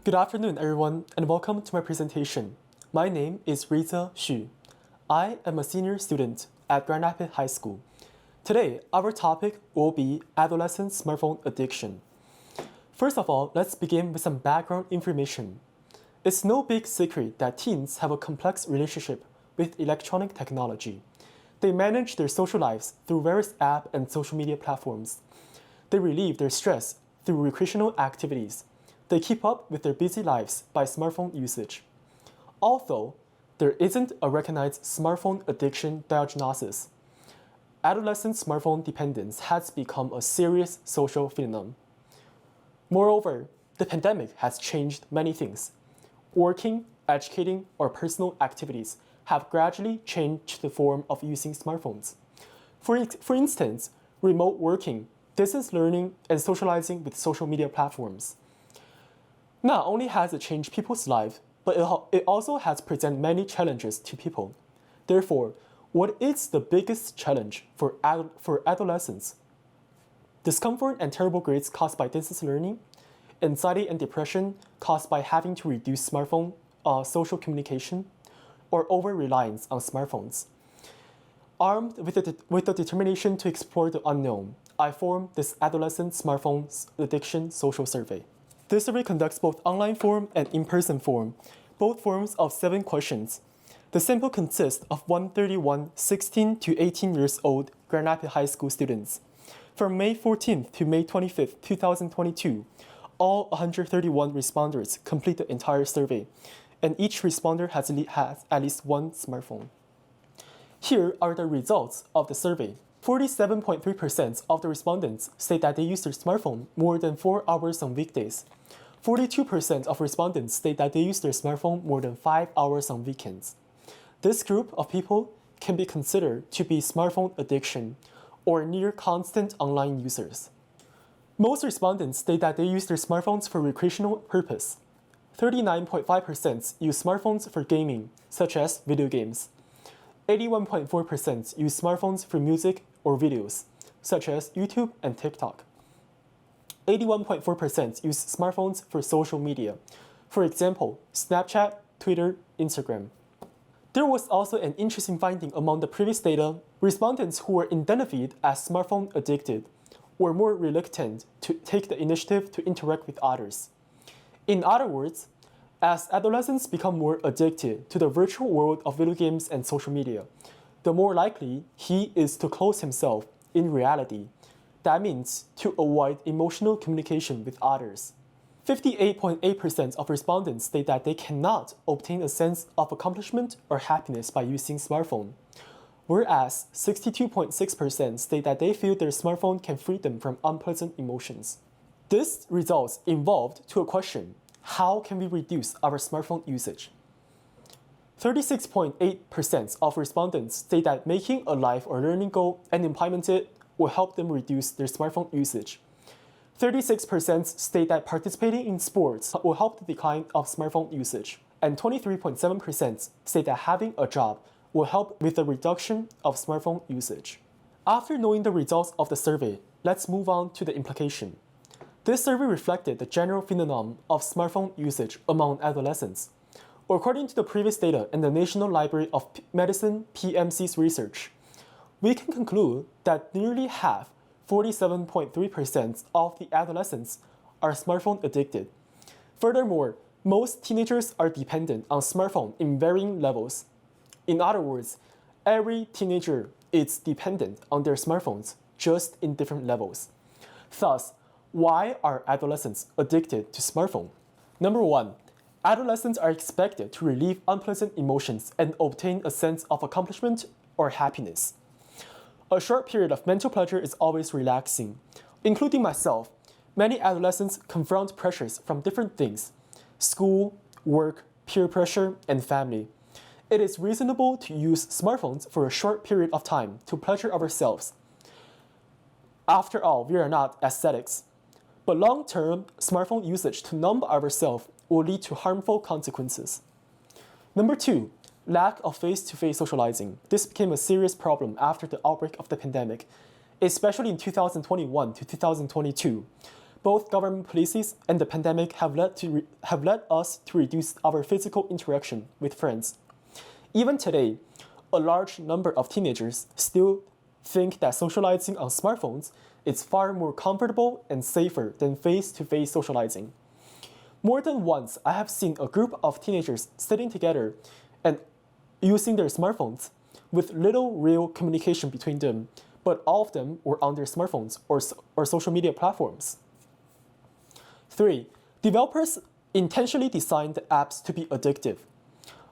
Good afternoon, everyone, and welcome to my presentation. My name is Ruize Xu. I am a senior student at Grand Rapids High School. Today, our topic will be adolescent smartphone addiction. First of all, let's begin with some background information. It's no big secret that teens have a complex relationship with electronic technology. They manage their social lives through various app and social media platforms. They relieve their stress through recreational activities. They keep up with their busy lives by smartphone usage. Although there isn't a recognized smartphone addiction diagnosis, adolescent smartphone dependence has become a serious social phenomenon. Moreover, the pandemic has changed many things. Working, educating, or personal activities have gradually changed the form of using smartphones. For instance, remote working, distance learning, and socializing with social media platforms. Not only has it changed people's lives, but it also has presented many challenges to people. Therefore, what is the biggest challenge for adolescents? Discomfort and terrible grades caused by distance learning, anxiety and depression caused by having to reduce smartphone social communication, or over-reliance on smartphones. Armed with the determination to explore the unknown, I formed this adolescent smartphone addiction social survey. This survey conducts both online form and in-person form, both forms of 7 questions. The sample consists of 131 16 to 18 years old Grand Rapids High School students. From May 14th to May 25th, 2022, all 131 responders complete the entire survey, and each responder has at least one smartphone. Here are the results of the survey. 47.3% of the respondents say that they use their smartphone more than 4 hours on weekdays. 42% of respondents state that they use their smartphone more than 5 hours on weekends. This group of people can be considered to be smartphone addiction or near constant online users. Most respondents state that they use their smartphones for recreational purpose. 39.5% use smartphones for gaming, such as video games. 81.4% use smartphones for music or videos, such as YouTube and TikTok. 81.4% use smartphones for social media, for example, Snapchat, Twitter, Instagram. There was also an interesting finding among the previous data. Respondents who were identified as smartphone addicted were more reluctant to take the initiative to interact with others. In other words, as adolescents become more addicted to the virtual world of video games and social media, the more likely he is to close himself in reality. That means to avoid emotional communication with others. 58.8% of respondents state that they cannot obtain a sense of accomplishment or happiness by using smartphone, whereas 62.6% state that they feel their smartphone can free them from unpleasant emotions. This results involved to a question: how can we reduce our smartphone usage? 36.8% of respondents state that making a life or learning goal and implement it will help them reduce their smartphone usage. 36% state that participating in sports will help the decline of smartphone usage. And 23.7% state that having a job will help with the reduction of smartphone usage. After knowing the results of the survey, let's move on to the implication. This survey reflected the general phenomenon of smartphone usage among adolescents. According to the previous data in the National Library of Medicine PMC's research, we can conclude that nearly half, 47.3% of the adolescents are smartphone addicted. Furthermore, most teenagers are dependent on smartphone in varying levels. In other words, every teenager is dependent on their smartphones, just in different levels. Thus, why are adolescents addicted to smartphone? Number 1, adolescents are expected to relieve unpleasant emotions and obtain a sense of accomplishment or happiness. A short period of mental pleasure is always relaxing. Including myself, many adolescents confront pressures from different things: school, work, peer pressure, and family. It is reasonable to use smartphones for a short period of time to pleasure ourselves. After all, we are not ascetics. But long-term smartphone usage to numb ourselves will lead to harmful consequences. Number 2, lack of face-to-face socializing. This became a serious problem after the outbreak of the pandemic, especially in 2021 to 2022. Both government policies and the pandemic have led us to reduce our physical interaction with friends. Even today, a large number of teenagers still think that socializing on smartphones is far more comfortable and safer than face-to-face socializing. More than once, I have seen a group of teenagers sitting together and using their smartphones with little real communication between them, but all of them were on their smartphones or social media platforms. 3. Developers intentionally designed the apps to be addictive.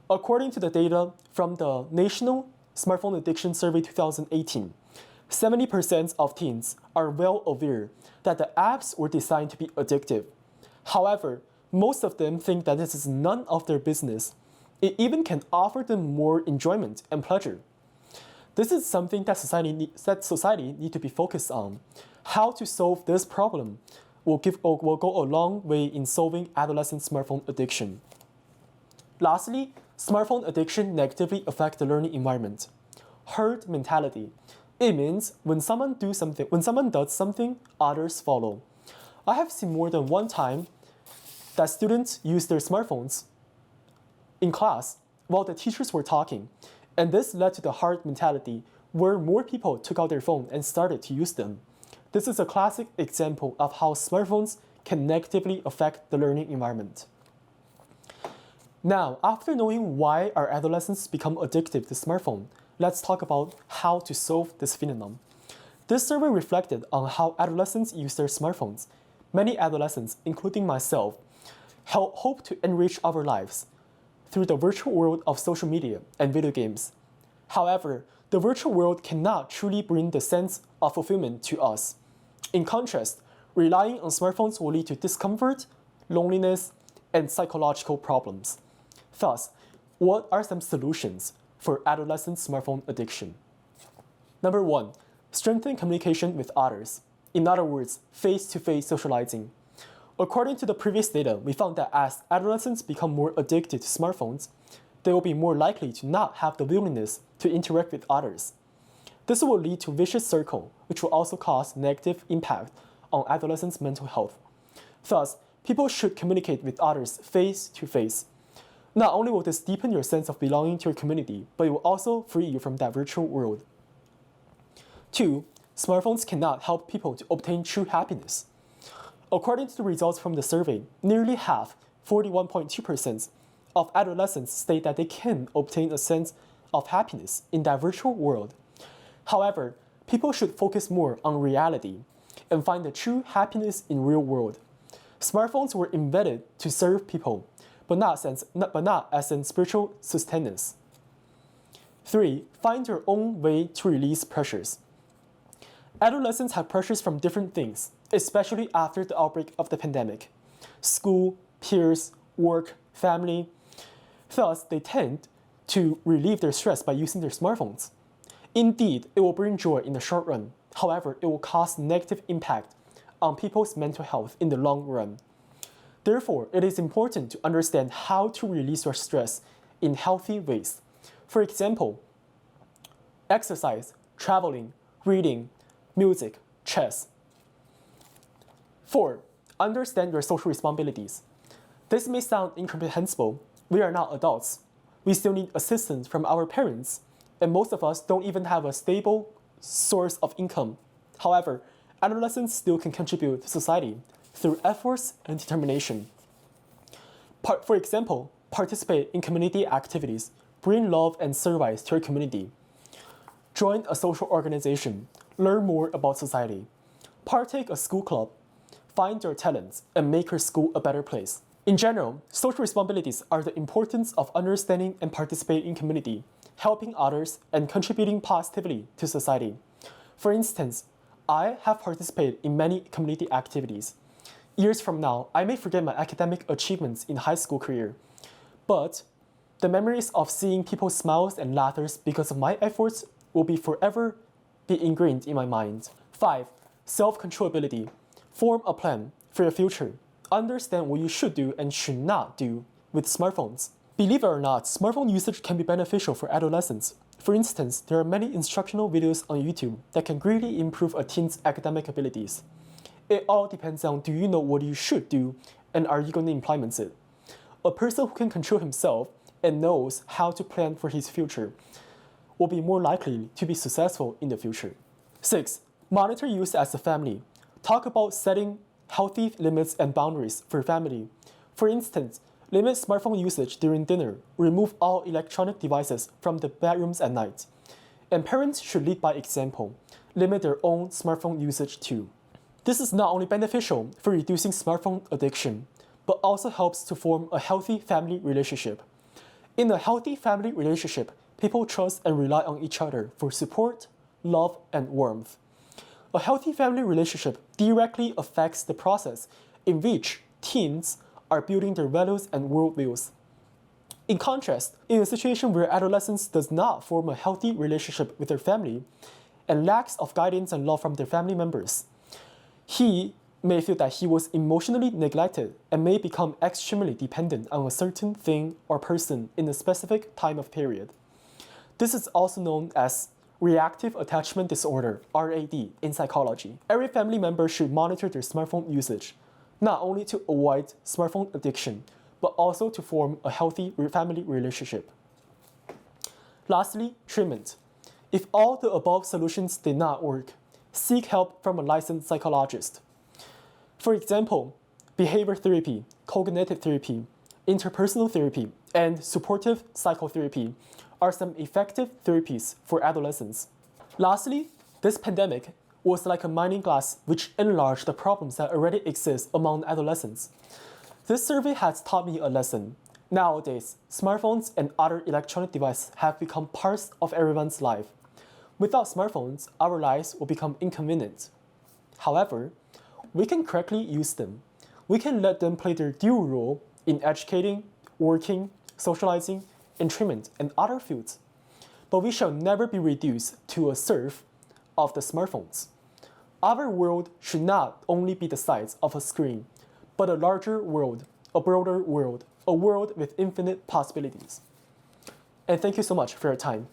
According to the data from the National Smartphone Addiction Survey 2018, 70% of teens are well aware that the apps were designed to be addictive. However, most of them think that this is none of their business. It even can offer them more enjoyment and pleasure. This is something that society need to be focused on. How to solve this problem will go a long way in solving adolescent smartphone addiction. Lastly, smartphone addiction negatively affects the learning environment. Herd mentality. It means when someone does something, others follow. I have seen more than one time that students use their smartphones in class while the teachers were talking, and this led to the herd mentality where more people took out their phone and started to use them. This is a classic example of how smartphones can negatively affect the learning environment. Now, after knowing why our adolescents become addicted to smartphone, let's talk about how to solve this phenomenon. This survey reflected on how adolescents use their smartphones. Many adolescents, including myself, hope to enrich our lives through the virtual world of social media and video games. However, the virtual world cannot truly bring the sense of fulfillment to us. In contrast, relying on smartphones will lead to discomfort, loneliness, and psychological problems. Thus, what are some solutions for adolescent smartphone addiction? Number 1, strengthen communication with others. In other words, face-to-face socializing. According to the previous data, we found that as adolescents become more addicted to smartphones, they will be more likely to not have the willingness to interact with others. This will lead to a vicious circle, which will also cause negative impact on adolescents' mental health. Thus, people should communicate with others face to face. Not only will this deepen your sense of belonging to your community, but it will also free you from that virtual world. 2. Smartphones cannot help people to obtain true happiness. According to the results from the survey, nearly half, 41.2%, of adolescents state that they can obtain a sense of happiness in that virtual world. However, people should focus more on reality and find the true happiness in real world. Smartphones were invented to serve people, but not as in spiritual sustenance. 3. Find your own way to release pressures. Adolescents have pressures from different things, especially after the outbreak of the pandemic. School, peers, work, family. Thus, they tend to relieve their stress by using their smartphones. Indeed, it will bring joy in the short run. However, it will cause negative impact on people's mental health in the long run. Therefore, it is important to understand how to release your stress in healthy ways. For example, exercise, traveling, reading, music, chess. 4. Understand your social responsibilities. This may sound incomprehensible. We are not adults. We still need assistance from our parents, and most of us don't even have a stable source of income. However, adolescents still can contribute to society through efforts and determination. For example, participate in community activities, bring love and service to your community. Join a social organization, learn more about society. Partake a school club, find your talents, and make your school a better place. In general, social responsibilities are the importance of understanding and participating in community, helping others, and contributing positively to society. For instance, I have participated in many community activities. Years from now, I may forget my academic achievements in high school career, but the memories of seeing people's smiles and laughter because of my efforts will be forever be ingrained in my mind. 5. Self-controllability. Form a plan for your future. Understand what you should do and should not do with smartphones. Believe it or not, smartphone usage can be beneficial for adolescents. For instance, there are many instructional videos on YouTube that can greatly improve a teen's academic abilities. It all depends on, do you know what you should do and are you going to implement it? A person who can control himself and knows how to plan for his future will be more likely to be successful in the future. 6. Monitor use as a family. Talk about setting healthy limits and boundaries for family. For instance, limit smartphone usage during dinner. Remove all electronic devices from the bedrooms at night. And parents should lead by example. Limit their own smartphone usage too. This is not only beneficial for reducing smartphone addiction, but also helps to form a healthy family relationship. In a healthy family relationship, people trust and rely on each other for support, love, and warmth. A healthy family relationship directly affects the process in which teens are building their values and worldviews. In contrast, in a situation where adolescents does not form a healthy relationship with their family and lacks of guidance and love from their family members, he may feel that he was emotionally neglected and may become extremely dependent on a certain thing or person in a specific time of period. This is also known as reactive attachment disorder, RAD, in psychology. Every family member should monitor their smartphone usage, not only to avoid smartphone addiction, but also to form a healthy family relationship. Lastly, treatment. If all the above solutions did not work, seek help from a licensed psychologist. For example, behavior therapy, cognitive therapy, interpersonal therapy, and supportive psychotherapy are some effective therapies for adolescents. Lastly, this pandemic was like a mining glass which enlarged the problems that already exist among adolescents. This survey has taught me a lesson. Nowadays, smartphones and other electronic devices have become parts of everyone's life. Without smartphones, our lives will become inconvenient. However, we can correctly use them. We can let them play their due role in educating, working, socializing, entertainment, and other fields. But we shall never be reduced to a serf of the smartphones. Our world should not only be the size of a screen, but a larger world, a broader world, a world with infinite possibilities. And thank you so much for your time.